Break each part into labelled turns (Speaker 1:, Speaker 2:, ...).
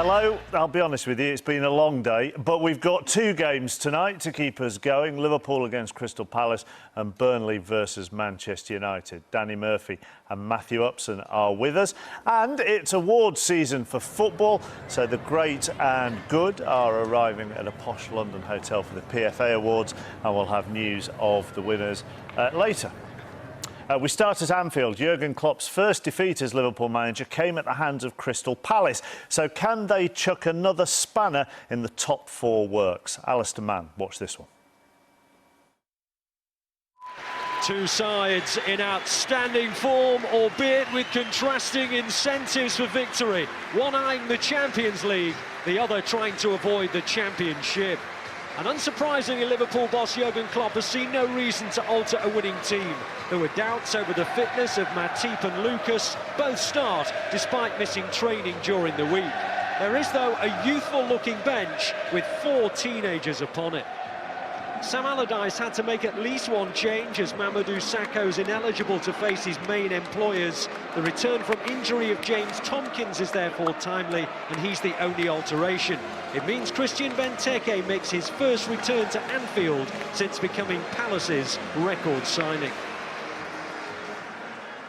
Speaker 1: Hello, I'll be honest with you, it's been a long day, but we've got two games tonight to keep us going. Liverpool against Crystal Palace and Burnley versus Manchester United. Danny Murphy and Matthew Upson are with us. And it's awards season for football, so the great and good are arriving at a posh London hotel for the PFA Awards, and we'll have news of the winners later. We start at Anfield. Jurgen Klopp's first defeat as Liverpool manager came at the hands of Crystal Palace. So can they chuck another spanner in the top four works? Alistair Mann, watch this one.
Speaker 2: Two sides in outstanding form, albeit with contrasting incentives for victory. One eyeing the Champions League, the other trying to avoid the Championship. And unsurprisingly, Liverpool boss Jurgen Klopp has seen no reason to alter a winning team. There were doubts over the fitness of Matip and Lucas. Both start despite missing training during the week. There is, though, a youthful-looking bench with 4 teenagers upon it. Sam Allardyce had to make at least one change as Mamadou Sakho's ineligible to face his main employers. The return from injury of James Tomkins is therefore timely, and he's the only alteration. It means Christian Benteke makes his first return to Anfield since becoming Palace's record signing.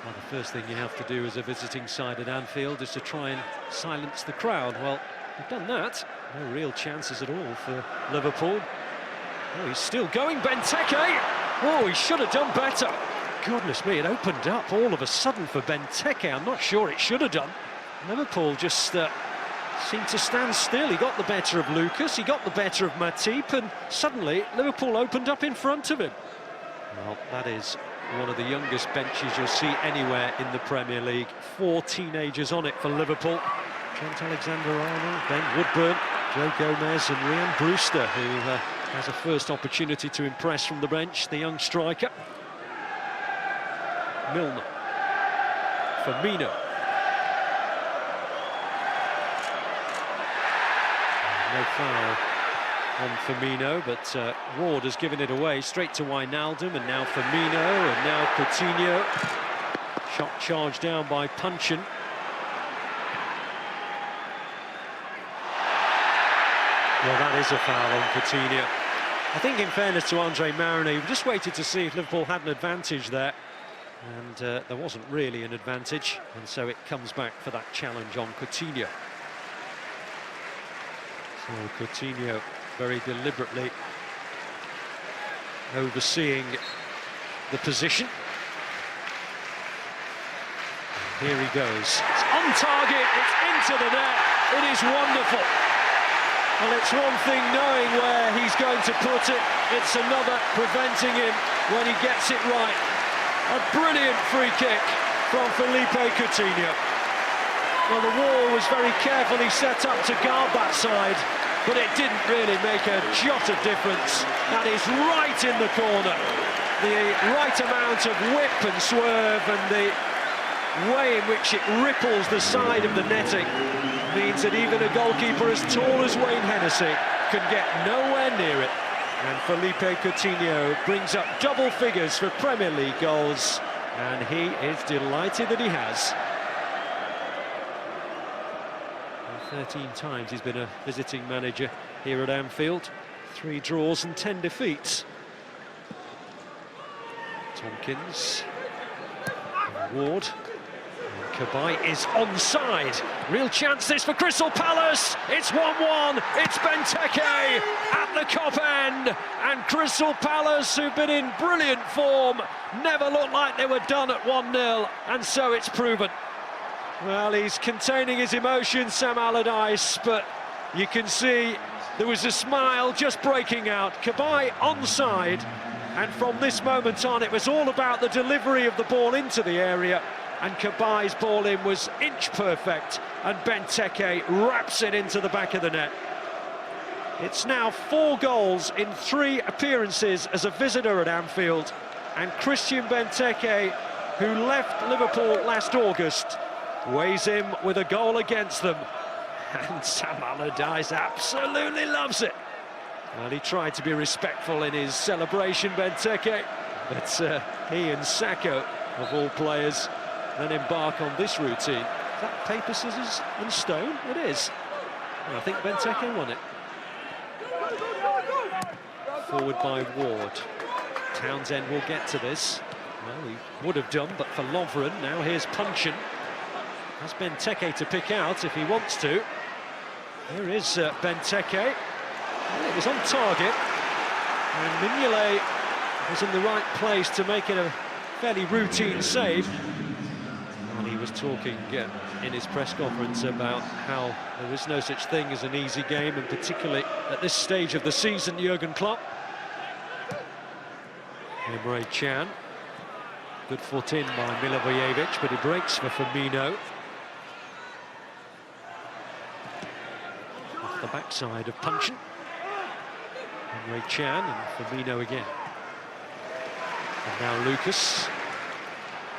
Speaker 2: Well, the first thing you have to do as a visiting side at Anfield is to try and silence the crowd. Well, they've done that. No real chances at all for Liverpool. Oh, he's still going, Benteke! Oh, he should have done better. Goodness me, it opened up all of a sudden for Benteke. I'm not sure it should have done. Liverpool just seemed to stand still. He got the better of Lucas, he got the better of Matip, and suddenly Liverpool opened up in front of him. Well, that is one of the youngest benches you'll see anywhere in the Premier League. 4 teenagers on it for Liverpool. Trent Alexander-Arnold, Ben Woodburn, Joe Gomez and Ryan Brewster, who has a first opportunity to impress from the bench, the young striker. Milner. Firmino. No foul on Firmino, but Ward has given it away straight to Wijnaldum, and now Firmino, and now Coutinho. Shot charged down by Punchin. Well, that is a foul on Coutinho. I think, in fairness to Andre Mariner, we just waited to see if Liverpool had an advantage there, and there wasn't really an advantage, and so it comes back for that challenge on Coutinho. So Coutinho very deliberately overseeing the position. Here he goes. It's on target, it's into the net. It is wonderful. Well, it's one thing knowing where he's going to put it, it's another preventing him when he gets it right. A brilliant free kick from Philippe Coutinho. Well, the wall was very carefully set up to guard that side, but it didn't really make a jot of difference. That is right in the corner. The right amount of whip and swerve and the way in which it ripples the side of the netting means that even a goalkeeper as tall as Wayne Hennessy can get nowhere near it. And Philippe Coutinho brings up double figures for Premier League goals, and he is delighted that he has. 13 times he's been a visiting manager here at Anfield. 3 draws and 10 defeats. Tomkins, and Ward. Cabaye is onside. Real chance this for Crystal Palace. It's 1-1. It's Benteke at the Kop end. And Crystal Palace, who've been in brilliant form, never looked like they were done at 1-0. And so it's proven. Well, he's containing his emotions, Sam Allardyce, but you can see there was a smile just breaking out. Cabaye onside. And from this moment on, it was all about the delivery of the ball into the area. And Cabaye's ball in was inch perfect, and Benteke wraps it into the back of the net. It's now 4 goals in 3 appearances as a visitor at Anfield, and Christian Benteke, who left Liverpool last August, weighs in with a goal against them. And Sam Allardyce absolutely loves it. Well, he tried to be respectful in his celebration, Benteke, but he and Sakho, of all players, then embark on this routine. Is that paper, scissors and stone? It is. I think Benteke won it. Forward by Ward. Townsend will get to this. Well, he would have done, but for Lovren. Now here's Punchin. Has Benteke to pick out if he wants to. Here is Benteke. Well, it was on target. And Mignolet was in the right place to make it a fairly routine save. And he was talking in his press conference about how there is no such thing as an easy game, and particularly at this stage of the season, Jurgen Klopp. Emre Can. Good foot in by Milivojevic, but he breaks for Firmino. Off the backside of Punchin. Emre Can and Firmino again. And now Lucas.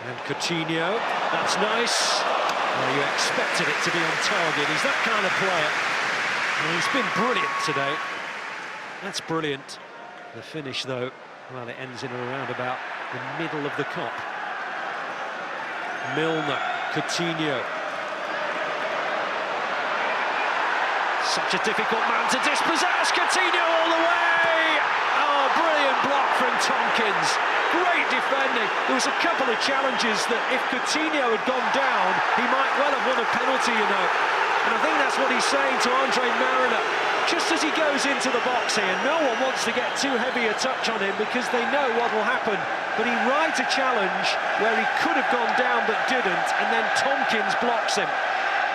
Speaker 2: And Coutinho. That's nice. Well, you expected it to be on target. He's that kind of player. And he's been brilliant today. That's brilliant. The finish, though, well, it ends in and around about the middle of the Kop. Milner, Coutinho. Such a difficult man to dispossess. Coutinho all the way. Oh, brilliant block from Tompkins. Great defending. There was a couple of challenges that if Coutinho had gone down, he might well have won a penalty, you know. And I think that's what he's saying to Andre Mariner. Just as he goes into the box here, no one wants to get too heavy a touch on him because they know what will happen. But he rides a challenge where he could have gone down but didn't, and then Tompkins blocks him.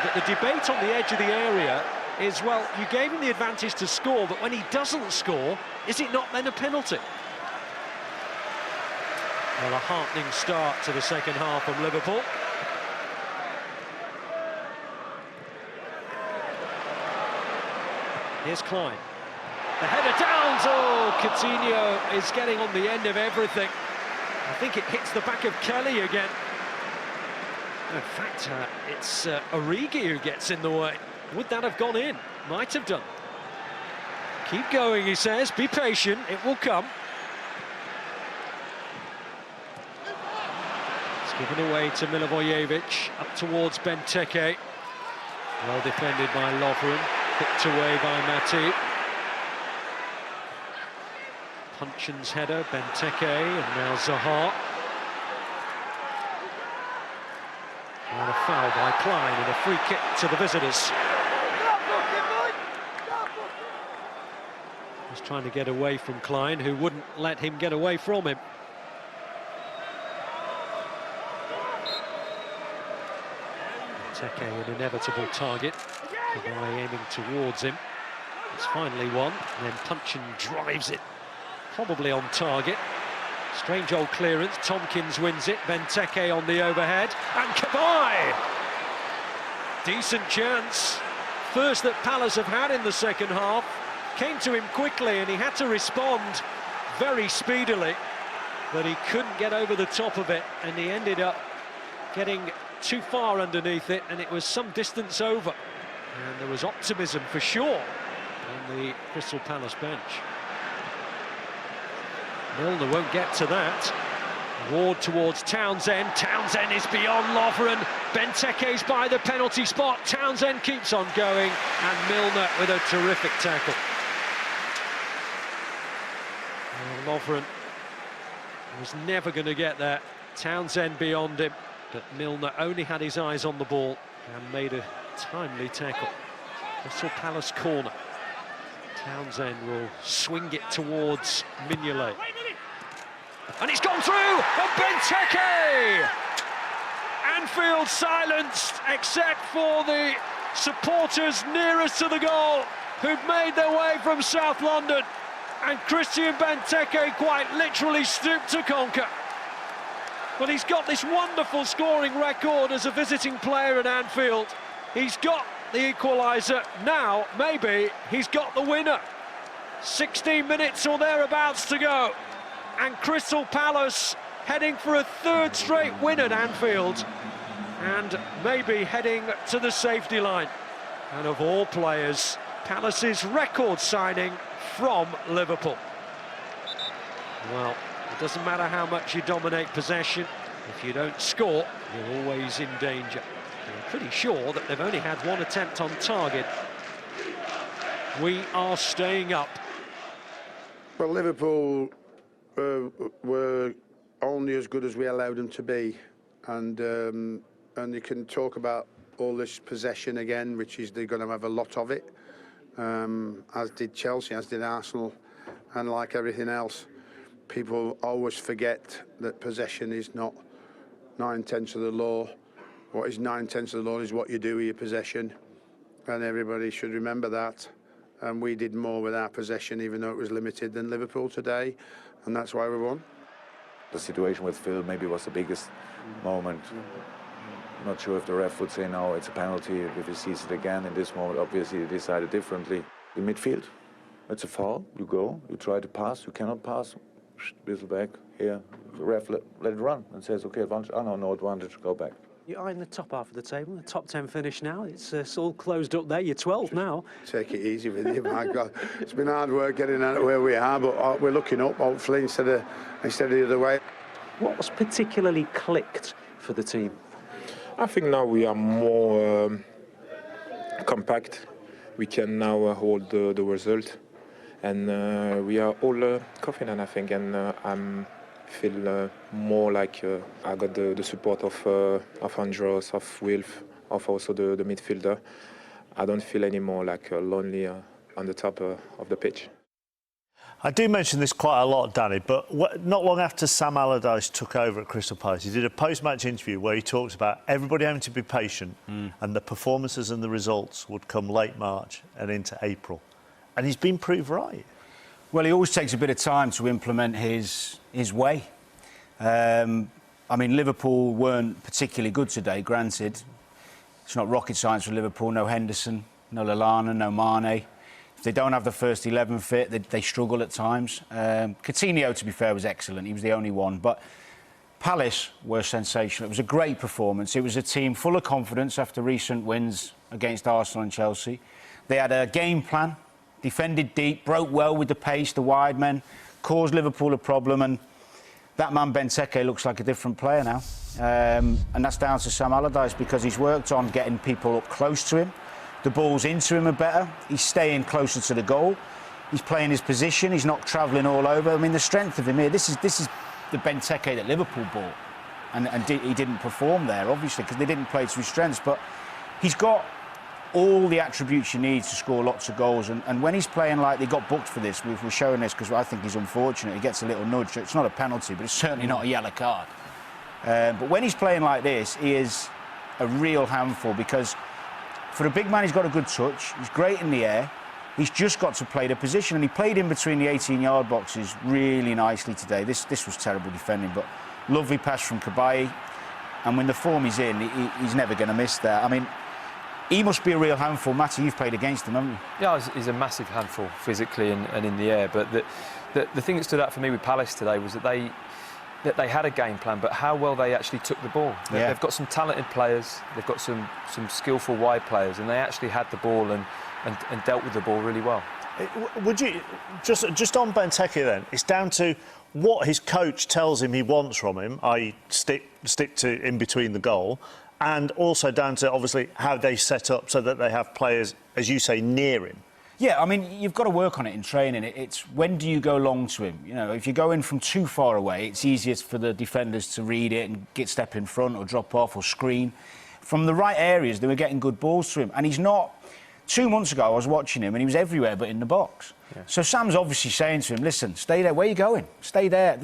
Speaker 2: But the debate on the edge of the area is, well, you gave him the advantage to score, but when he doesn't score, is it not then a penalty? Well, a heartening start to the second half from Liverpool. Here's Klein. The header down. Oh, Coutinho is getting on the end of everything. I think it hits the back of Kelly again. In fact, it's Origi who gets in the way. Would that have gone in? Might have done. Keep going, he says. Be patient. It will come. It's given away to Milivojevic. Up towards Benteke. Well defended by Lovren. Picked away by Matip. Punchin's header, Benteke, and now Zaha. And a foul by Klein and a free kick to the visitors. He's trying to get away from Klein, who wouldn't let him get away from him. Benteke, an inevitable target. Kabay aiming towards him. It's finally won, and then Punchin drives it, probably on target. Strange old clearance. Tompkins wins it. Benteke on the overhead, and Kabay! Decent chance. First that Palace have had in the second half. Came to him quickly, and he had to respond very speedily, but he couldn't get over the top of it, and he ended up getting too far underneath it, and it was some distance over. And there was optimism for sure on the Crystal Palace bench. Milner won't get to that. Ward towards Townsend. Townsend is beyond Lovren. Benteke's by the penalty spot. Townsend keeps on going, and Milner with a terrific tackle. Well, Lovren was never going to get there. Townsend beyond him, but Milner only had his eyes on the ball and made a timely tackle. Crystal Palace corner. Townsend will swing it towards Mignolet. And it's gone through! And Benteke! Anfield silenced, except for the supporters nearest to the goal, who've made their way from South London. And Christian Benteke quite literally stooped to conquer. But he's got this wonderful scoring record as a visiting player at Anfield. He's got the equaliser. Now, maybe he's got the winner. 16 minutes or thereabouts to go. And Crystal Palace heading for a third straight win at Anfield. And maybe heading to the safety line. And of all players, Palace's record signing from Liverpool. Well, it doesn't matter how much you dominate possession. If you don't score, you're always in danger. I'm pretty sure that they've only had one attempt on target We are staying up.
Speaker 3: Well, Liverpool were only as good as we allowed them to be, and you can talk about all this possession again, which is they're going to have a lot of it, as did Chelsea, as did Arsenal, and like everything else, people always forget that possession is not 9/10 of the law. What is 9/10 of the law is what you do with your possession, and everybody should remember that. And we did more with our possession, even though it was limited, than Liverpool today, and that's why we won.
Speaker 4: The situation with Phil maybe was the biggest moment. Not sure if the ref would say no, it's a penalty if he sees it again. In this moment, obviously, he decided differently. In midfield, it's a foul. You go, you try to pass, you cannot pass. Whistle back here. The ref let it run and says, okay, advantage. Oh, no advantage, go back.
Speaker 5: You are in the top half of the table, the top 10 finish now. It's all closed up there. You're 12 now.
Speaker 3: Take it easy with you, my God. It's been hard work getting out of where we are, but we're looking up, hopefully, instead of the other way.
Speaker 5: What was particularly clicked for the team?
Speaker 6: I think now we are more compact. We can now hold the result, and we are all confident, I think, and I feel more like I got the support of Andros, of Wilf, of also the midfielder. I don't feel anymore like lonely on the top of the pitch.
Speaker 1: I do mention this quite a lot, Danny, but not long after Sam Allardyce took over at Crystal Palace, he did a post-match interview where he talked about everybody having to be patient and the performances and the results would come late March and into April. And he's been proved right.
Speaker 7: Well, he always takes a bit of time to implement his way. I mean, Liverpool weren't particularly good today, granted. It's not rocket science for Liverpool. No Henderson, no Lallana, no Mane. If they don't have the first 11 fit, they struggle at times. Coutinho, to be fair, was excellent. He was the only one. But Palace were sensational. It was a great performance. It was a team full of confidence after recent wins against Arsenal and Chelsea. They had a game plan, defended deep, broke well with the pace, the wide men, caused Liverpool a problem, and that man Benteke looks like a different player now. And that's down to Sam Allardyce, because he's worked on getting people up close to him. The balls into him are better. He's staying closer to the goal. He's playing his position. He's not travelling all over. I mean, the strength of him here, this is the Benteke that Liverpool bought. And he didn't perform there, obviously, because they didn't play to his strengths. But he's got all the attributes you need to score lots of goals. And when he's playing like they got booked for this, we're showing this because I think he's unfortunate. He gets a little nudge. It's not a penalty, but it's certainly not a yellow card. But when he's playing like this, he is a real handful, because for a big man, he's got a good touch. He's great in the air. He's just got to play the position, and he played in between the 18-yard boxes really nicely today. This was terrible defending, but lovely pass from Cabaye. And when the form is in, he's never going to miss that. I mean, he must be a real handful. Matty, you've played against him, haven't you?
Speaker 8: Yeah, he's a massive handful physically and in the air. But the thing that stood out for me with Palace today was that they had a game plan, but how well they actually took the ball.
Speaker 7: Yeah.
Speaker 8: They've got some talented players, they've got some skillful wide players, and they actually had the ball and dealt with the ball really well.
Speaker 1: Would you, just on Benteke then, it's down to what his coach tells him he wants from him, i.e. stick to in between the goal, and also down to, obviously, how they set up so that they have players, as you say, near him.
Speaker 7: Yeah, I mean, you've got to work on it in training. It's when do you go long to him? You know, if you go in from too far away, it's easiest for the defenders to read it and step in front or drop off or screen. From the right areas, they were getting good balls to him. And he's not... 2 months ago, I was watching him and he was everywhere but in the box. Yeah. So Sam's obviously saying to him, listen, stay there. Where are you going? Stay there.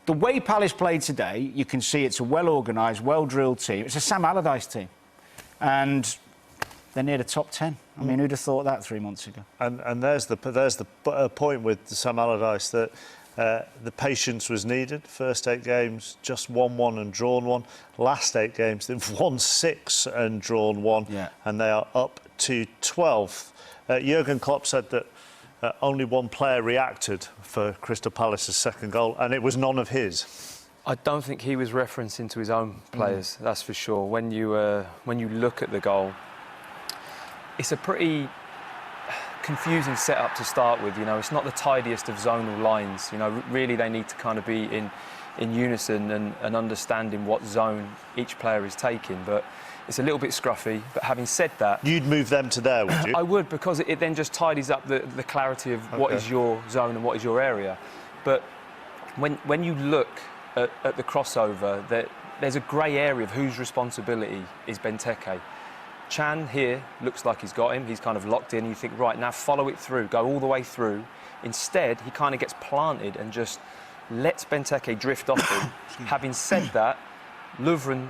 Speaker 7: The way Palace played today, you can see it's a well-organised, well-drilled team. It's a Sam Allardyce team. And they're near the top 10. I mean, who'd have thought that 3 months ago?
Speaker 1: And there's the point with Sam Allardyce that the patience was needed. First 8 games, just won 1 and drawn 1. Last 8 games, they've won 6 and drawn 1, yeah. And they are up to 12th. Jurgen Klopp said that only one player reacted for Crystal Palace's second goal, and it was none of his.
Speaker 8: I don't think he was referencing to his own players, that's for sure. When you look at the goal, it's a pretty confusing setup to start with. You know, it's not the tidiest of zonal lines. You know, really they need to kind of be in unison and understanding what zone each player is taking. But It's a little bit scruffy, but having said that...
Speaker 1: You'd move them to there, would you?
Speaker 8: I would, because it then just tidies up the clarity of what is your zone and what is your area. But when you look at the crossover, there's a grey area of whose responsibility is Benteke. Chan here looks like he's got him. He's kind of locked in. You think, right, now follow it through, go all the way through. Instead, he kind of gets planted and just lets Benteke drift off him. Having said that, Lovren,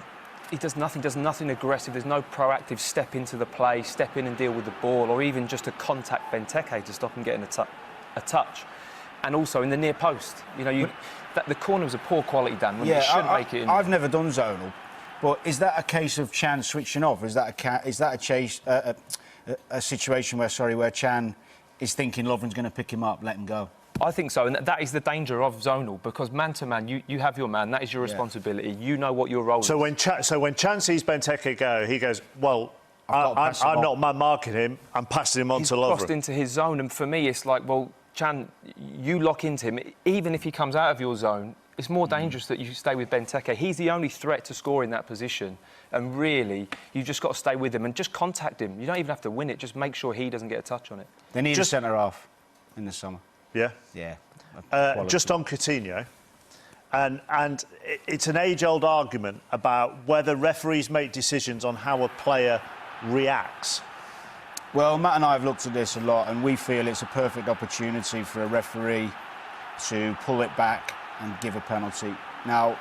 Speaker 8: he does nothing aggressive. There's no proactive step into the play, step in and deal with the ball, or even just to contact Benteke to stop him getting a touch. And also in the near post, you know, the corner was a poor quality, Dan. When you shouldn't make it in.
Speaker 7: I've never done zonal, but is that a case of Chan switching off? Or is that a situation where Chan is thinking Lovren's going to pick him up, let him go?
Speaker 8: I think so, and that is the danger of zonal, because man-to-man, you have your man, that is your responsibility. You know what your role is.
Speaker 1: So when Chan sees Benteke go, he goes, well, I'm not man-marking him, I'm passing him on to Lovren.
Speaker 8: He's crossed into his zone, and for me, it's like, well, Chan, you lock into him. Even if he comes out of your zone, it's more dangerous that you stay with Benteke. He's the only threat to score in that position. And really, you just got to stay with him and just contact him. You don't even have to win it. Just make sure he doesn't get a touch on it.
Speaker 7: They need a centre-half in the summer.
Speaker 1: Yeah?
Speaker 7: Yeah.
Speaker 1: Just on Coutinho, and it's an age-old argument about whether referees make decisions on how a player reacts.
Speaker 7: Well, Matt and I have looked at this a lot, and we feel it's a perfect opportunity for a referee to pull it back and give a penalty. Now,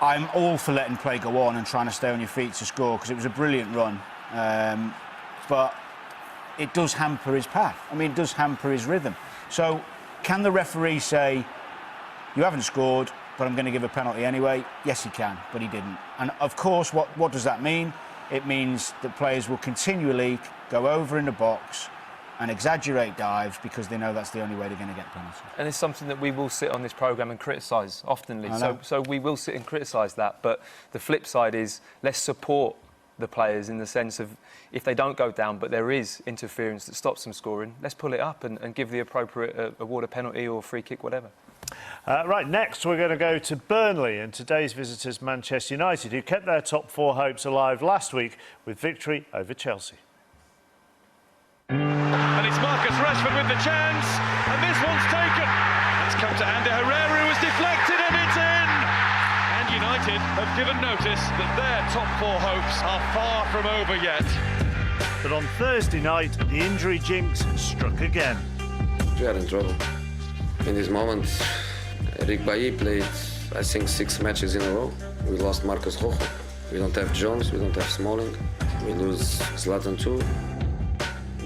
Speaker 7: I'm all for letting play go on and trying to stay on your feet to score, because it was a brilliant run. But it does hamper his path. I mean, it does hamper his rhythm. So, can the referee say, you haven't scored, but I'm going to give a penalty anyway? Yes, he can, but he didn't. And, of course, what does that mean? It means that players will continually go over in the box and exaggerate dives because they know that's the only way they're going to get penalties.
Speaker 8: And it's something that we will sit on this programme and criticise oftenly. So we will sit and criticise that. But the flip side is, let's support the players in the sense of, if they don't go down but there is interference that stops them scoring, let's pull it up and give the appropriate award a penalty or free kick, whatever.
Speaker 1: Right, next we're going to go to Burnley and today's visitors Manchester United, who kept their top four hopes alive last week with victory over Chelsea.
Speaker 2: And it's Marcus Rashford with the chance, and this one's taken. It's come to Ander Herrera, who was deflected, and it's in! And United have given notice that their top four hopes are far from over yet.
Speaker 1: But on Thursday night, the injury jinx struck again.
Speaker 9: We are in trouble. In this moment, Eric Bailly played, I think, 6 matches in a row. We lost Marcus Rojo. We don't have Jones, we don't have Smalling. We lose Zlatan too.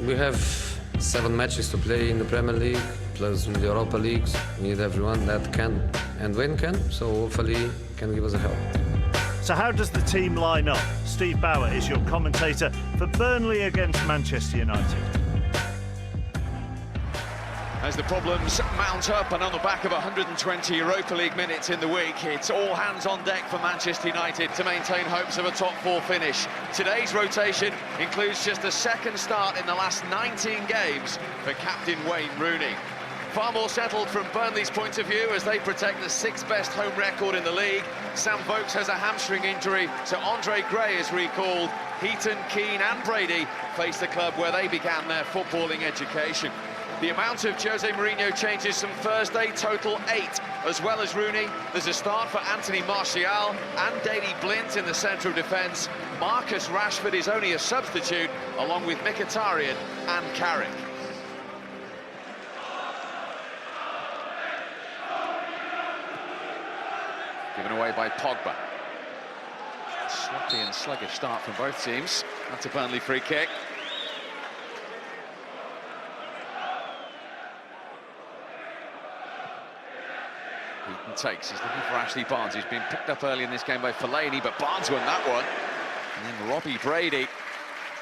Speaker 9: We have 7 matches to play in the Premier League, plus in the Europa Leagues. We need everyone that can and win can, so hopefully can give us a help.
Speaker 1: So how does the team line up? Steve Bauer is your commentator for Burnley against Manchester United.
Speaker 10: As the problems mount up, and on the back of 120 Europa League minutes in the week, it's all hands on deck for Manchester United to maintain hopes of a top 4 finish. Today's rotation includes just a second start in the last 19 games for captain Wayne Rooney. Far more settled from Burnley's point of view as they protect the 6th best home record in the league. Sam Vokes has a hamstring injury, so Andre Gray is recalled. Heaton, Keane and Brady face the club where they began their footballing education. The amount of Jose Mourinho changes from Thursday total 8. As well as Rooney, there's a start for Anthony Martial and Daley Blind in the centre of defence. Marcus Rashford is only a substitute, along with Mkhitaryan and Carrick. Given away by Pogba. Sloppy and sluggish start from both teams. That's a Burnley free kick. Heaton takes, he's looking for Ashley Barnes, who's been picked up early in this game by Fellaini, but Barnes won that one. And then Robbie Brady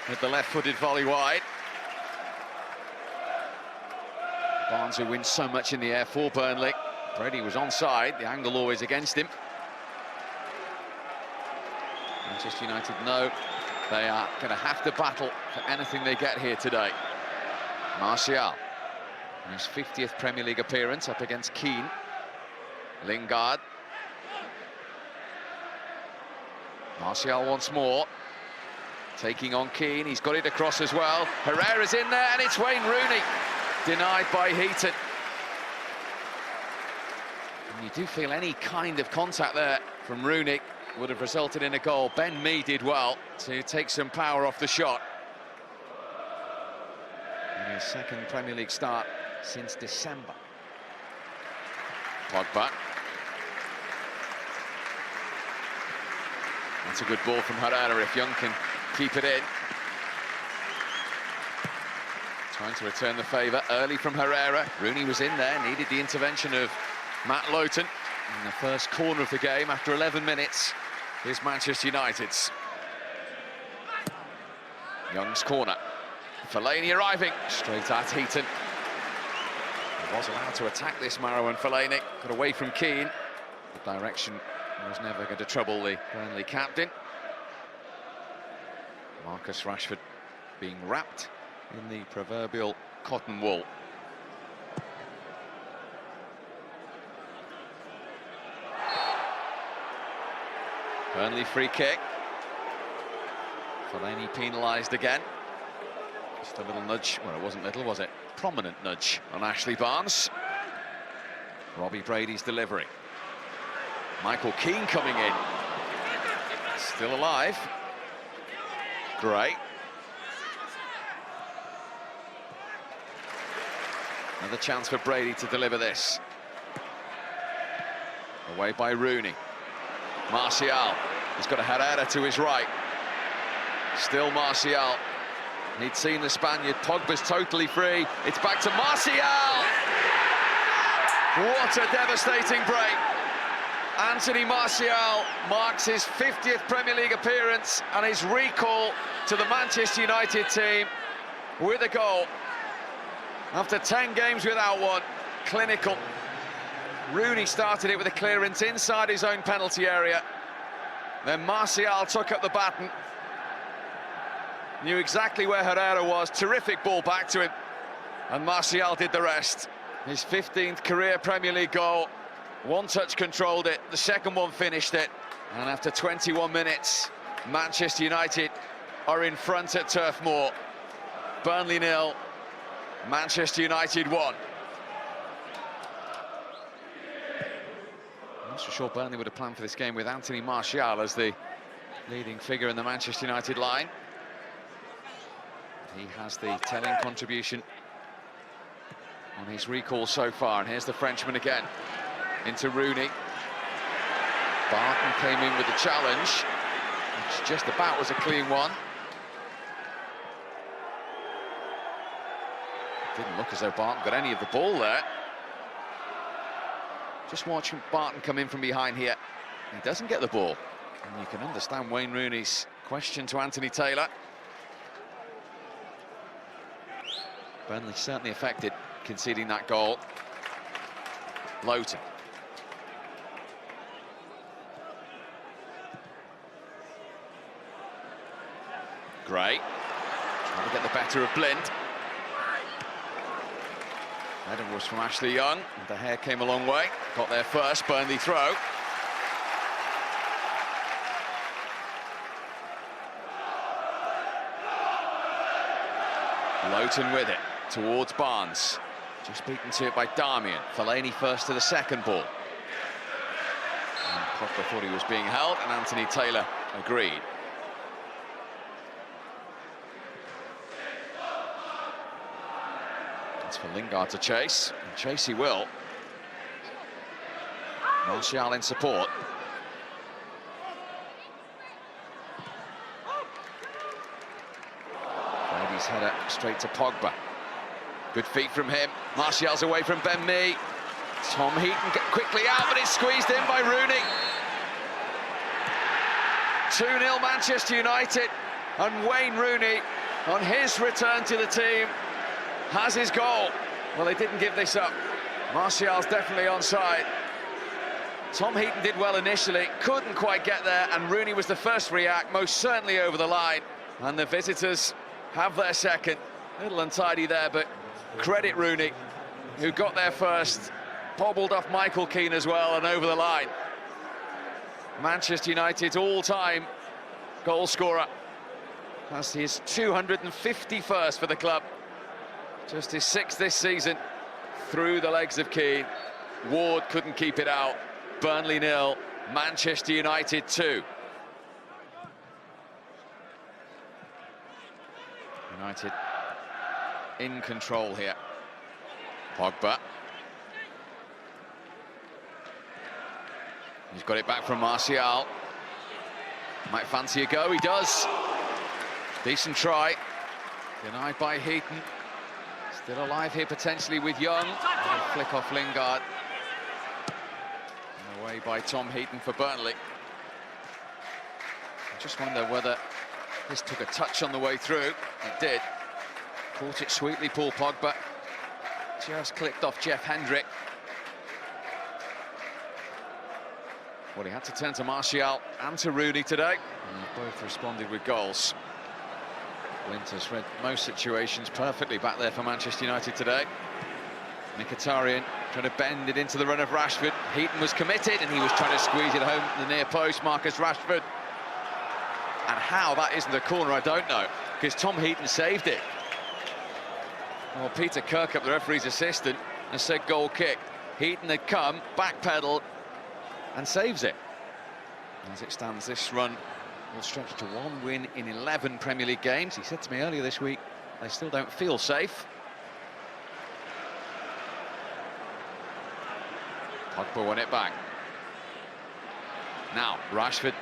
Speaker 10: with the left-footed volley wide. Barnes, who wins so much in the air for Burnley. Brady was onside, the angle always against him. Manchester United know they are going to have to battle for anything they get here today. Martial, in his 50th Premier League appearance, up against Keane. Lingard. Martial once more. Taking on Keane, he's got it across as well. Herrera's in there, and it's Wayne Rooney. Denied by Heaton. And you do feel any kind of contact there from Rooney would have resulted in a goal. Ben Mee did well to take some power off the shot. And his second Premier League start since December. Pogba. That's a good ball from Herrera if Young can keep it in. Trying to return the favour early from Herrera. Rooney was in there, needed the intervention of Matt Lowton in the first corner of the game after 11 minutes. Here's Manchester United's. Young's corner. Fellaini arriving straight at Heaton. He was allowed to attack this Marouane Fellaini. Got away from Keane. The direction was never going to trouble the Burnley captain. Marcus Rashford being wrapped in the proverbial cotton wool. Burnley free kick. Fellaini penalised again. Just a little nudge, well, it wasn't little, was it? Prominent nudge on Ashley Barnes. Robbie Brady's delivery. Michael Keane coming in. Still alive. Great. Another chance for Brady to deliver this. Away by Rooney. Martial. He's got a Herrera to his right. Still Martial. He'd seen the Spaniard. Pogba's totally free. It's back to Martial. What a devastating break. Anthony Martial marks his 50th Premier League appearance and his recall to the Manchester United team with a goal. After 10 games without one, clinical. Rooney started it with a clearance inside his own penalty area. Then Martial took up the baton. Knew exactly where Herrera was. Terrific ball back to him. And Martial did the rest. His 15th career Premier League goal. One touch controlled it, the second one finished it. And after 21 minutes, Manchester United are in front at Turf Moor. Burnley 0, Manchester United 1. I'm not so sure Burnley would have planned for this game with Anthony Martial as the leading figure in the Manchester United line. He has the telling contribution on his recall so far. And here's the Frenchman again. Into Rooney. Barton came in with the challenge, which just about was a clean one. Didn't look as though Barton got any of the ball there. Just watch Barton come in from behind here. He doesn't get the ball. And you can understand Wayne Rooney's question to Anthony Taylor. Burnley certainly affected conceding that goal. Lowton. Gray, trying to get the better of Blind. Header was from Ashley Young, and the hair came a long way. Got there first, Burnley throw. Lowton with it, towards Barnes. Just beaten to it by Darmian. Fellaini first to the second ball. And Pogba thought he was being held, and Anthony Taylor agreed. For Lingard to chase, and chase he will. Martial in support. Brady's header straight to Pogba. Good feet from him. Martial's away from Ben Mee. Tom Heaton quickly out, but it's squeezed in by Rooney. 2-0 Manchester United, and Wayne Rooney on his return to the team has his goal. Well, they didn't give this up. Martial's definitely onside. Tom Heaton did well initially, couldn't quite get there, and Rooney was the first to react, most certainly over the line. And the visitors have their second. Little untidy there, but credit Rooney, who got there first, bobbled off Michael Keane as well, and over the line. Manchester United's all-time goal scorer. That's his 251st for the club. Just his 6th this season. Through the legs of Keane. Ward couldn't keep it out. Burnley 0, Manchester United 2. United in control here. Pogba. He's got it back from Martial. Might fancy a go, he does. Decent try. Denied by Heaton. Still alive here potentially with Young. A flick off Lingard. And away by Tom Heaton for Burnley. I just wonder whether this took a touch on the way through. It did. Caught it sweetly, Paul Pogba. Just clipped off Jeff Hendrick. Well, he had to turn to Martial and to Rooney today. And both responded with goals. Winters read most situations perfectly back there for Manchester United today. Mkhitaryan trying to bend it into the run of Rashford. Heaton was committed and he was trying to squeeze it home the near post, Marcus Rashford. And how that isn't a corner, I don't know, because Tom Heaton saved it. Well, Peter Kirkup, the referee's assistant, has said goal kick. Heaton had come, backpedaled, and saves it. As it stands, this run will stretch to 1 win in 11 Premier League games. He said to me earlier this week, they still don't feel safe. Pogba won it back. Now, Rashford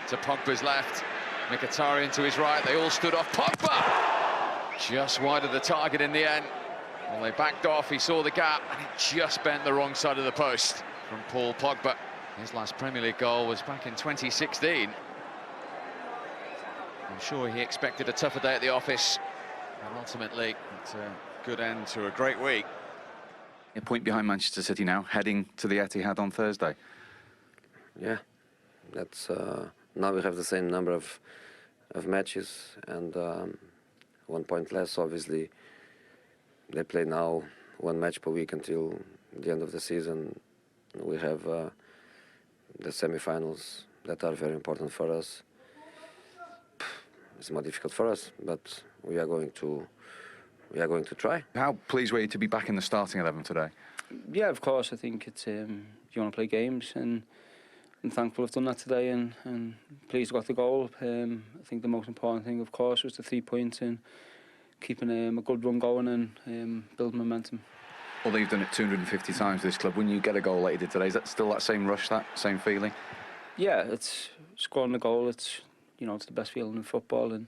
Speaker 10: to Pogba's left. Mkhitaryan to his right. They all stood off. Pogba! Just wide of the target in the end. Well, they backed off. He saw the gap, and it just bent the wrong side of the post from Paul Pogba. His last Premier League goal was back in 2016. I'm sure he expected a tougher day at the office, and ultimately it's a good end to a great week.
Speaker 11: A point behind Manchester City now, heading to the Etihad on Thursday.
Speaker 9: Yeah, that's now we have the same number of matches and 1 point less. Obviously, they play now 1 match per week until the end of the season. We have the semi-finals that are very important for us. It's more difficult for us, but we are going to try.
Speaker 11: How pleased were you to be back in the starting 11 today?
Speaker 12: Yeah, of course. I think it's you want to play games, and I'm thankful I've done that today, and pleased I got the goal. I think the most important thing, of course, was the 3 points and keeping a good run going and building momentum.
Speaker 11: Although you've done it 250 times this club, when you get a goal like you did today, is that still that same rush, that same feeling?
Speaker 12: Yeah, it's scoring the goal. It's it's the best feeling in football, and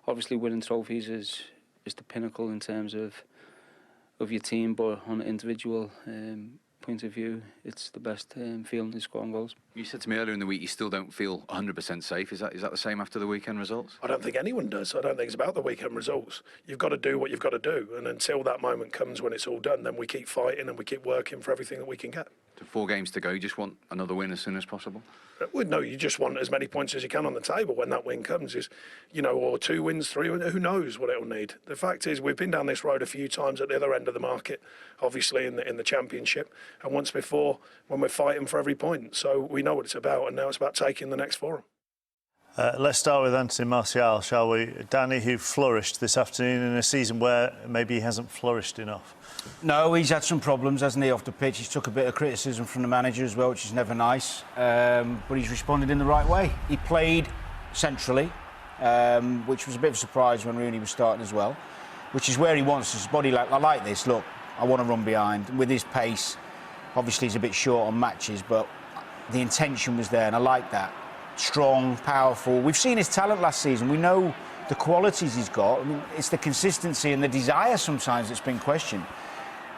Speaker 12: obviously winning trophies is the pinnacle in terms of your team, but on an individual point of view, it's the best feeling in scoring goals.
Speaker 11: You said to me earlier in the week you still don't feel 100% safe. Is that the same after the weekend results?
Speaker 13: I don't think anyone does. I don't think it's about the weekend results. You've got to do what you've got to do, and until that moment comes when it's all done, then we keep fighting and we keep working for everything that we can get.
Speaker 11: 4 games to go, you just want another win as soon as possible?
Speaker 13: Well, no, you just want as many points as you can on the table when that win comes, or 2 wins, 3 wins, who knows what it'll need. The fact is, we've been down this road a few times at the other end of the market, obviously in the Championship, and once before when we're fighting for every point. So we know what it's about, and now it's about taking the next forum.
Speaker 1: Let's start with Anthony Martial, shall we? Danny, who flourished this afternoon in a season where maybe he hasn't flourished enough.
Speaker 7: No, he's had some problems, hasn't he, off the pitch? He's took a bit of criticism from the manager as well, which is never nice. But he's responded in the right way. He played centrally, which was a bit of a surprise when Rooney was starting as well, which is where he wants his body. I like this. Look, I want to run behind. With his pace, obviously he's a bit short on matches, but the intention was there, and I like that. Strong, powerful. We've seen his talent last season. We know the qualities he's got. I mean, it's the consistency and the desire sometimes that's been questioned.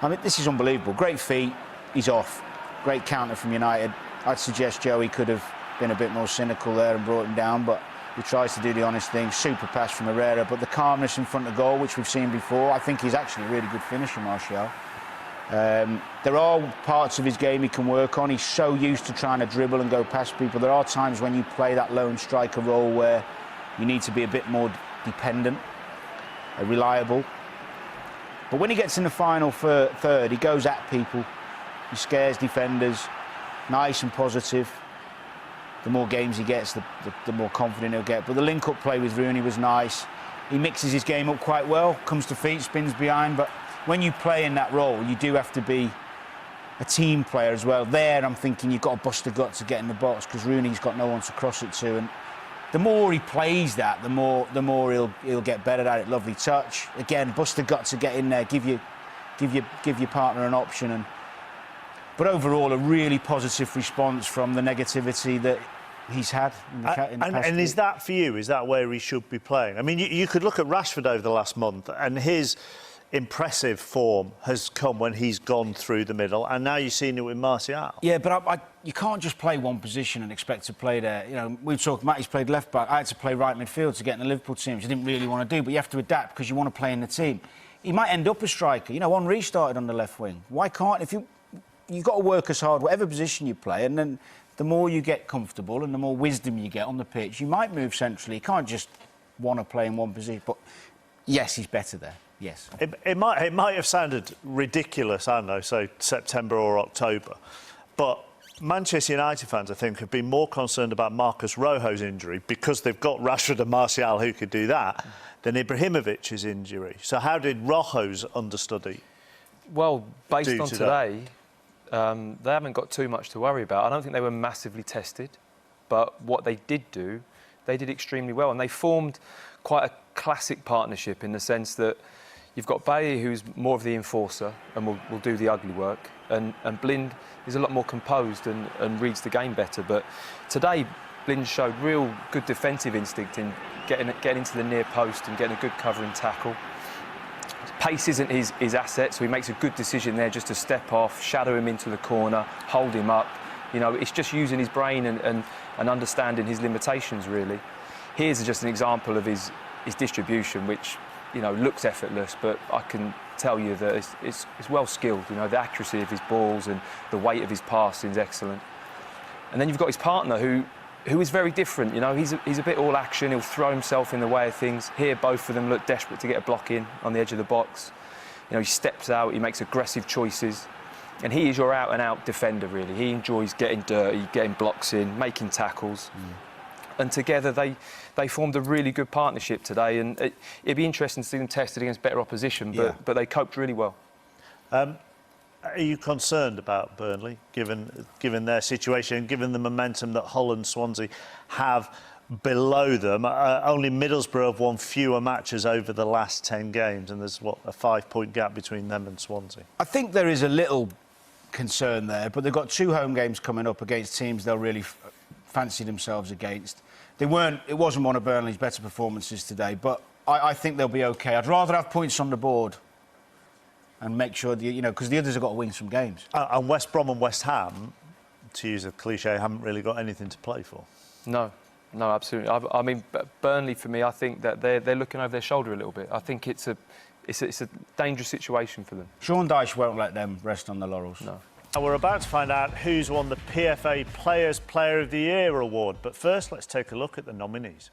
Speaker 7: I mean, this is unbelievable. Great feet. He's off. Great counter from United. I'd suggest Joey could have been a bit more cynical there and brought him down, but he tries to do the honest thing. Super pass from Herrera, but the calmness in front of goal, which we've seen before, I think he's actually a really good finisher, Martial. There are parts of his game he can work on. He's so used to trying to dribble and go past people. There are times when you play that lone striker role where you need to be a bit more dependent, reliable. But when he gets in the final third, he goes at people. He scares defenders. Nice and positive. the more games he gets, the more confident he'll get. But the link-up play with Rooney was nice. He mixes his game up quite well, comes to feet, spins behind. But when you play in that role, you do have to be a team player as well. There, I'm thinking you've got to bust the gut to get in the box because Rooney's got no one to cross it to. And the more he plays that, the more he'll get better at it. Lovely touch. Again, bust the gut to get in there, give your partner an option. But overall, a really positive response from the negativity that he's had in the past
Speaker 1: and is that for you? Is that where he should be playing? I mean, you could look at Rashford over the last month, and his impressive form has come when he's gone through the middle, and now you've seen it with Martial.
Speaker 7: Yeah, but you can't just play one position and expect to play there. You know, we've talked, Matty's played left back. I had to play right midfield to get in the Liverpool team, which I didn't really want to do, but you have to adapt because you want to play in the team. He might end up a striker. You know, Henry started on the left wing. Why can't, you've got to work as hard, whatever position you play, and then the more you get comfortable and the more wisdom you get on the pitch, you might move centrally. You can't just want to play in one position. But yes, he's better there. Yes.
Speaker 1: It might have sounded ridiculous, I don't know, say September or October, but Manchester United fans, I think, have been more concerned about Marcus Rojo's injury because they've got Rashford and Martial who could do that than Ibrahimovic's injury. So how did Rojo's understudy
Speaker 8: Well, based on
Speaker 1: today?
Speaker 8: They haven't got too much to worry about. I don't think they were massively tested, but what they did do, they did extremely well, and they formed quite a classic partnership in the sense that you've got Bailly, who's more of the enforcer and will do the ugly work, and Blind is a lot more composed and reads the game better. But today, Blind showed real good defensive instinct in getting into the near post and getting a good covering tackle. Pace isn't his asset, so he makes a good decision there just to step off, shadow him into the corner, hold him up. You know, it's just using his brain and understanding his limitations, really. Here's just an example of his distribution, which, you know, looks effortless, but I can tell you that it's well skilled. You know, the accuracy of his balls and the weight of his passing is excellent. And then you've got his partner who is very different. You know, he's a bit all action. He'll throw himself in the way of things. Here, both of them look desperate to get a block in on the edge of the box. You know, he steps out, he makes aggressive choices, and he is your out-and-out defender, really. He enjoys getting dirty, getting blocks in, making tackles. And together they formed a really good partnership today, and it'd be interesting to see them tested against better opposition, but they coped really well.
Speaker 1: Are you concerned about Burnley, given their situation, given the momentum that Hull and Swansea have below them? Only Middlesbrough have won fewer matches over the last 10 games, and there's, a 5-point gap between them and Swansea.
Speaker 7: I think there is a little concern there, but they've got 2 home games coming up against teams they'll really fancy themselves against. It wasn't one of Burnley's better performances today, but I think they'll be OK. I'd rather have points on the board and make sure, because the others have got to win some games.
Speaker 1: And West Brom and West Ham, to use a cliche, haven't really got anything to play for.
Speaker 8: No, absolutely. I mean, Burnley, for me, I think that they're looking over their shoulder a little bit. I think it's a dangerous situation for them.
Speaker 7: Sean Dyche won't let them rest on the laurels.
Speaker 8: No.
Speaker 1: And we're about to find out who's won the PFA Players Player of the Year award. But first, let's take a look at the nominees.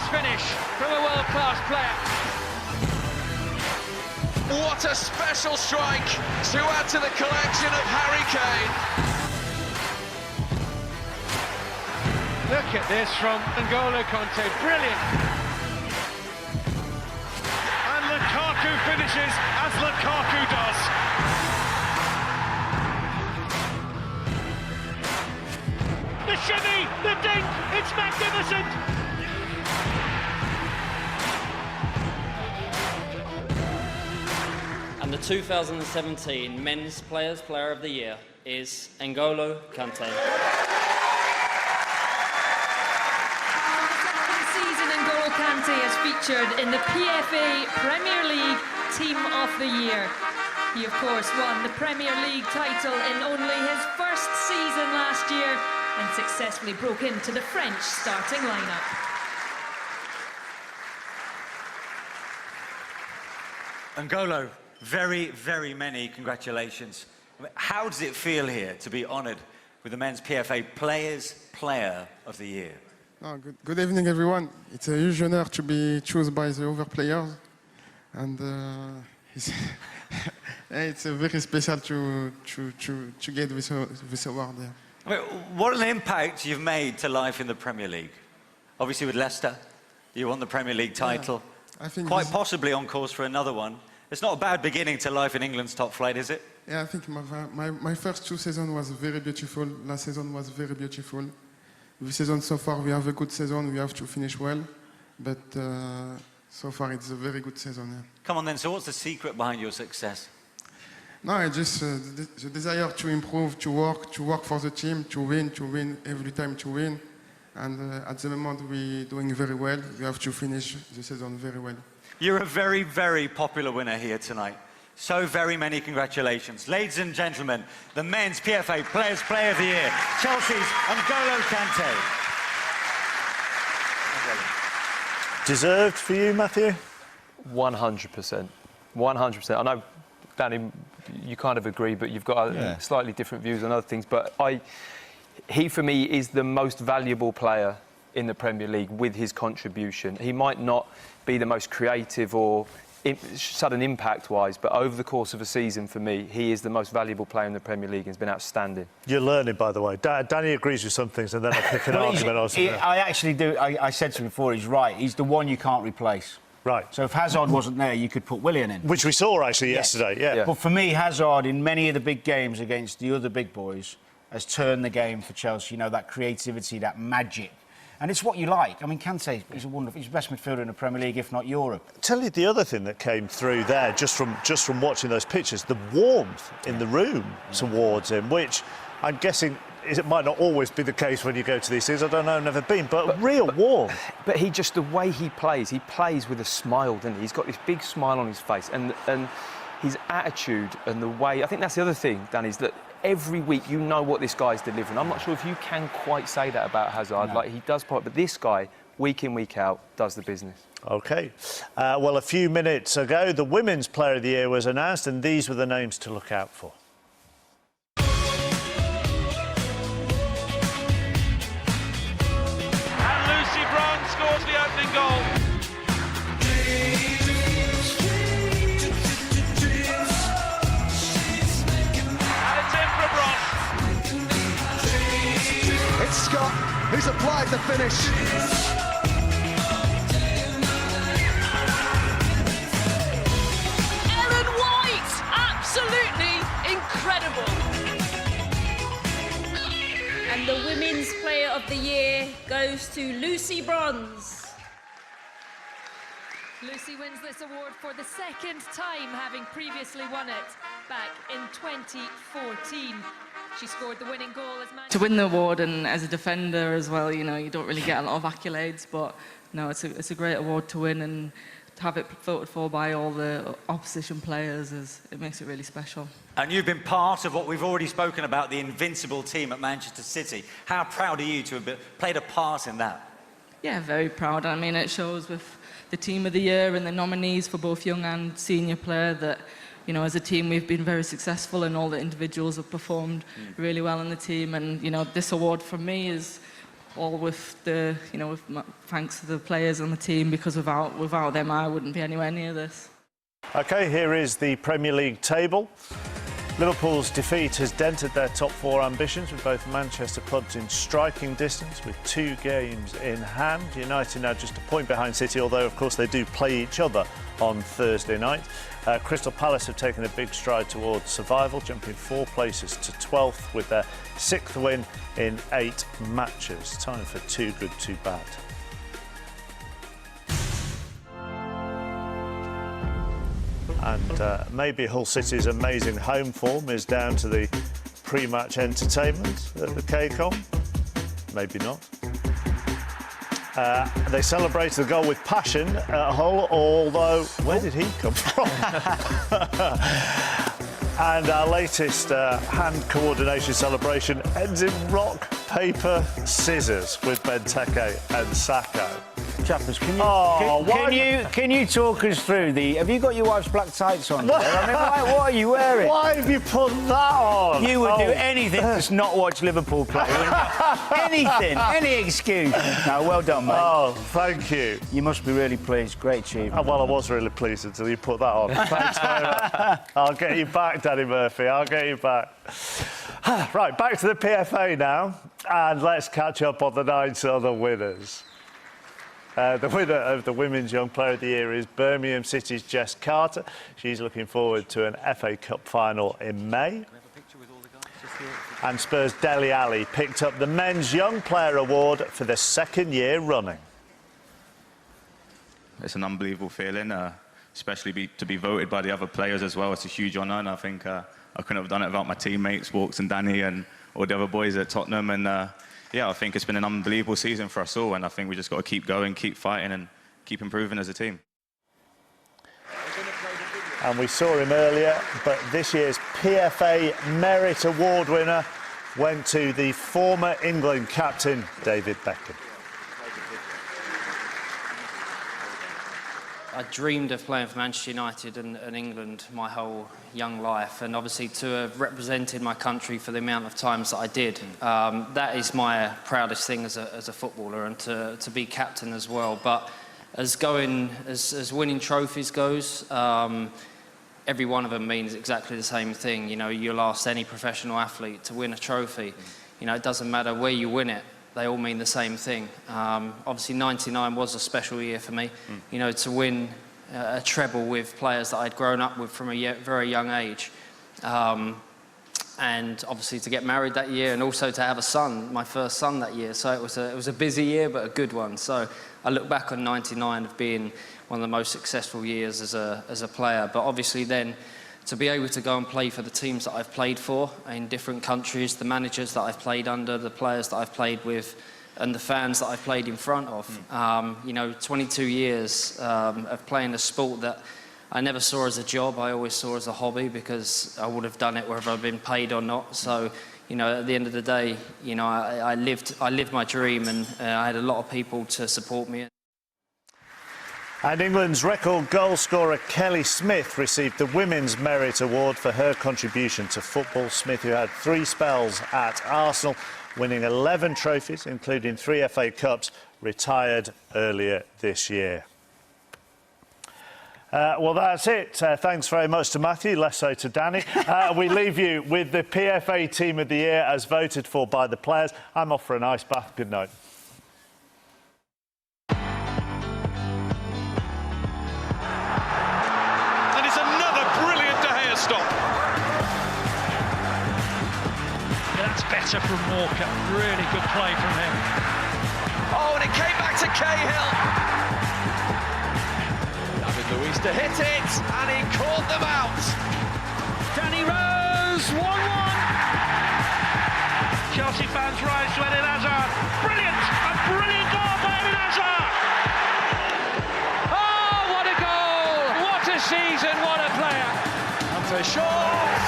Speaker 10: Finish from a world-class player. What a special strike to add to the collection of Harry Kane. Look at this from N'Golo Kanté, brilliant. And Lukaku finishes as Lukaku does. The shimmy, the dink, it's magnificent.
Speaker 14: And the 2017 Men's Players Player of the Year is N'Golo Kanté.
Speaker 15: This season, N'Golo Kanté is featured in the PFA Premier League Team of the Year. He, of course, won the Premier League title in only his first season last year and successfully broke into the French starting lineup.
Speaker 16: N'Golo, very, very many congratulations. How does it feel here to be honoured with the Men's PFA Player of the Year.
Speaker 17: Oh, good evening, everyone. It's a huge honor to be chosen by the other players, and it's very special to get this award. Yeah.
Speaker 16: I mean, what an impact you've made to life in the Premier League. Obviously with Leicester, you won the Premier League title.
Speaker 17: Yeah, I think
Speaker 16: quite possibly on course for another one. It's not a bad beginning to life in England's top flight, is it?
Speaker 17: Yeah, I think my first 2 seasons was very beautiful. Last season was very beautiful. This season so far we have a good season. We have to finish well, but so far it's a very good season. Yeah.
Speaker 16: Come on then, so what's the secret behind your success?
Speaker 17: No, I just the desire to improve, to work for the team, to win every time to win. And at the moment we're doing very well. We have to finish the season very well.
Speaker 16: You're a very, very popular winner here tonight. So very many congratulations. Ladies and gentlemen, the Men's PFA Player of the Year, Chelsea's N'Golo Kante.
Speaker 1: Deserved for you, Matthew?
Speaker 8: 100%. 100%. I know, Danny, you kind of agree, but you've got slightly different views on other things. But he, for me, is the most valuable player in the Premier League with his contribution. He might not be the most creative or sudden impact-wise, but over the course of a season, for me, he is the most valuable player in the Premier League and has been outstanding.
Speaker 1: You're learning, by the way. Danny agrees with some things, and then I pick an argument on something.
Speaker 7: I actually do. I said to him before, he's right. He's the one you can't replace.
Speaker 1: Right.
Speaker 7: So if Hazard wasn't there, you could put Willian in.
Speaker 1: Which we saw, actually, yesterday, yeah.
Speaker 7: But for me, Hazard, in many of the big games against the other big boys, has turned the game for Chelsea. You know, that creativity, that magic. And it's what you like. I mean, Kante is a wonderful... He's the best midfielder in the Premier League, if not Europe.
Speaker 1: Tell you the other thing that came through there, just from watching those pictures, the warmth in the room towards him, which I'm guessing it might not always be the case when you go to these things. I don't know, I've never been, but real warmth.
Speaker 8: But the way he plays with a smile, doesn't he? He's got this big smile on his face, and his attitude and the way... I think that's the other thing, Danny, is that every week you know what this guy's delivering. I'm not sure if you can quite say that about Hazard.
Speaker 7: No.
Speaker 8: Like, he does part, but this guy, week in, week out, does the business.
Speaker 1: OK. Well, a few minutes ago, the Women's Player of the Year was announced, and these were the names to look out for.
Speaker 18: And Lucy Bronze scores the opening goal.
Speaker 19: It's Scott who's applied the finish.
Speaker 15: Ellen White, absolutely incredible.
Speaker 20: And the Women's Player of the Year goes to Lucy Bronze.
Speaker 15: Lucy wins this award for the second time, having previously won it back in 2014. She scored the winning goal as
Speaker 21: To win the award, and as a defender as well, you know, you don't really get a lot of accolades, but no, it's a great award to win, and to have it voted for by all the opposition players, it makes it really special.
Speaker 16: And you've been part of what we've already spoken about, the invincible team at Manchester City. How proud are you to have played a part in that?
Speaker 21: Yeah, very proud. I mean, it shows with the Team of the Year and the nominees for both young and senior player that, you know, as a team we've been very successful, and all the individuals have performed really well in the team. And, you know, this award for me is all with the, you know, thanks to the players on the team, because without them I wouldn't be anywhere near this.
Speaker 1: OK, here is the Premier League table. Liverpool's defeat has dented their top 4 ambitions, with both Manchester clubs in striking distance with 2 games in hand. United now just a point behind City, although of course they do play each other on Thursday night. Crystal Palace have taken a big stride towards survival, jumping 4 places to 12th with their 6th win in 8 matches. Time for 2 good, 2 bad. And maybe Hull City's amazing home form is down to the pre-match entertainment at the KCOM. Maybe not. They celebrated the goal with passion at Hull, although where did he come from? And our latest hand coordination celebration ends in rock, paper, scissors with Benteke and Sacco.
Speaker 7: Chappers,
Speaker 1: can
Speaker 7: you talk us through the... Have you got your wife's black tights on? I mean, what are you wearing?
Speaker 1: Why have you put that on?
Speaker 7: You would do anything to just not watch Liverpool play, wouldn't you? Anything, any excuse. No, well done, mate.
Speaker 1: Oh, thank you.
Speaker 7: You must be really pleased. Great achievement.
Speaker 1: Well, I was really pleased until you put that on. Thanks very much. I'll get you back, Danny Murphy. I'll get you back. Right, back to the PFA now, and let's catch up on the 9 other winners. The winner of the Women's Young Player of the Year is Birmingham City's Jess Carter. She's looking forward to an FA Cup final in May. And Spurs' Dele Alli picked up the Men's Young Player Award for the 2nd year running.
Speaker 4: It's an unbelievable feeling, especially to be voted by the other players as well. It's a huge honour, and I think I couldn't have done it without my teammates, Walks and Danny, and all the other boys at Tottenham. And yeah, I think it's been an unbelievable season for us all, and I think we just got to keep going, keep fighting, and keep improving as a team.
Speaker 1: And we saw him earlier, but this year's PFA Merit Award winner went to the former England captain, David Beckham.
Speaker 14: I dreamed of playing for Manchester United and England my whole young life, and obviously to have represented my country for the amount of times that I did, that is my proudest thing as a footballer, and to be captain as well. But as winning trophies goes, every one of them means exactly the same thing. You know, you'll ask any professional athlete to win a trophy. You know, it doesn't matter where you win it. They all mean the same thing. Obviously, 99 was a special year for me. You know, to win a treble with players that I'd grown up with from a very young age. And obviously to get married that year, and also to have a son, my first son that year. So it was a busy year, but a good one. So I look back on 99 as being one of the most successful years as a player. But obviously then, to be able to go and play for the teams that I've played for in different countries, the managers that I've played under, the players that I've played with, and the fans that I've played in front of. You know, 22 years of playing a sport that I never saw as a job, I always saw as a hobby, because I would have done it whether I've been paid or not. So, you know, at the end of the day, you know, I lived my dream, and I had a lot of people to support me.
Speaker 1: And England's record goal scorer Kelly Smith received the Women's Merit Award for her contribution to football. Smith, who had 3 spells at Arsenal, winning 11 trophies, including 3 FA Cups, retired earlier this year. Well, that's it. Thanks very much to Matthew, less so to Danny. We leave you with the PFA Team of the Year as voted for by the players. I'm off for an ice bath. Good night.
Speaker 2: Better from Walker, really good play from him.
Speaker 10: Oh, and it came back to Cahill. David Luiz to hit it, and he caught them out.
Speaker 2: Danny Rose, 1-1. Chelsea fans rise to Eden Hazard. Brilliant, a brilliant goal by Eden Hazard. Oh, what a goal! What a season, what a player.
Speaker 10: Kante shot.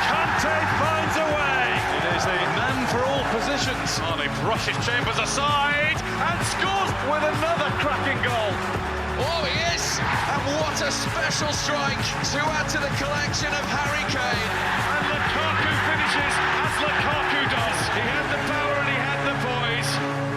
Speaker 10: Kante finds a way. It is the man for all positions. Oh, he brushes Chambers aside and scores with another cracking goal. Oh, he is! And what a special strike to add to the collection of Harry Kane.
Speaker 2: And Lukaku finishes as Lukaku does. He had the power.